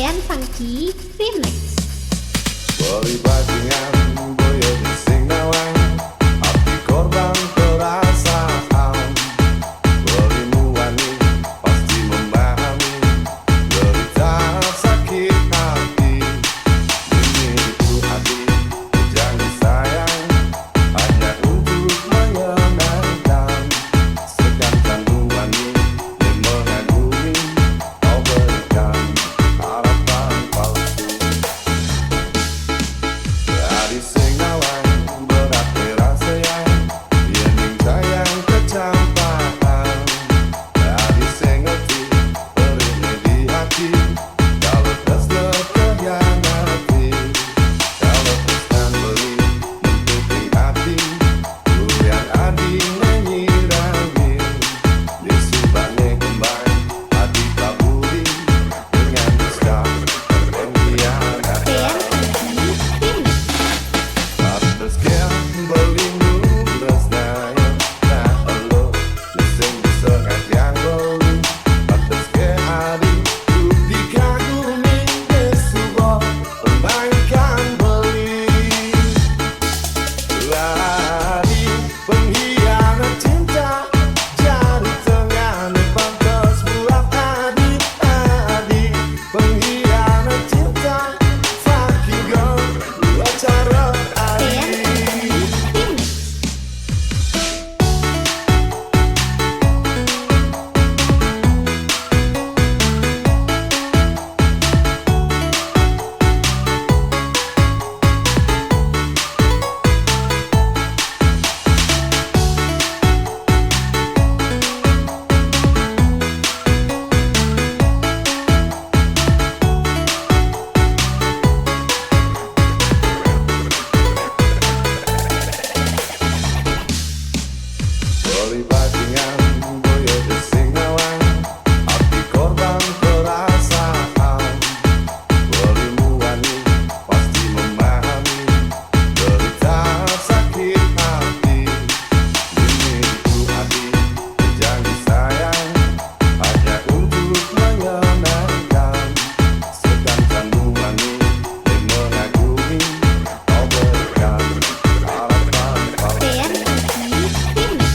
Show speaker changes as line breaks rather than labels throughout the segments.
Dean Funky Remix.
Beri bajingan boyo di Singawang, hati korban perasaan. Berimu wani pasti memahami derita sakit hati. Ini itu hati jangan sayang, hanya untuk menyenangkan. Sedangkan wani yang mengagumi, kau berikan harapan palsu. Dari Singawang berakhir rasa yang yening sayang kecampaan. Dari Singoti perihnya di hati, kalau tresno terhianati. Kalau tresnan beli menutupi hati, ku yang adi menyirami. Disubahnya kembang hati tak budi dengan dusta pengkhianatan.
Dean Funky Remix.
Atas kian berlindung resnanya, nah elo leseng sengat yang bolu. Atas kian hari ku dikagumi sebuah pembaikan beli. Lari pengkhianat cinta, jadi tengah pantas buat adik-adik. Pengkhianat cinta, fuck you girl, buat cara
Dean Funky Remix.
Beri bajingan boyo di Singawang, hati korban perasaan. Berimu wani pasti memahami derita sakit hati. Ini itu hati jangan sayang, hanya untuk menyenangkan. Sedangkan wani yang mengagumi, kau berikan harapan palsu.
Dean Funky Remix.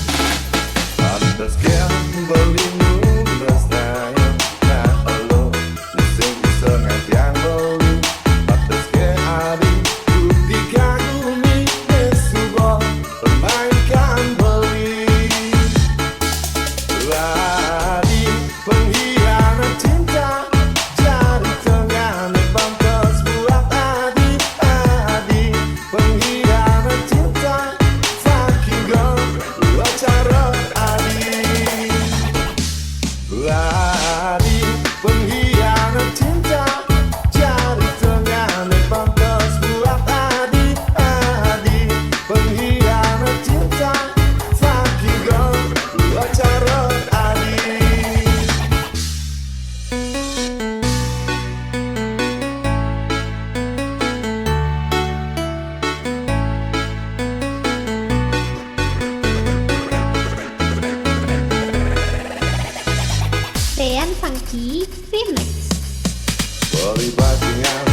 Atas kian berlindung resnanya, nah elo leseng sengat yang bolu. Atas kian hari ku dikagumi sebuah pembaikan beli. Lari pengkhianat cinta, jadi tengah pantas buat adik-adik. Pengkhianat cinta, fuck you girl, buat cara adik. Lari pengkhianat cinta, jadi tengah pantas buat adik-adik. Pengkhianat cinta, fuck you girl, buat cara adik.
Dean Funky Remix.
Beri bajingan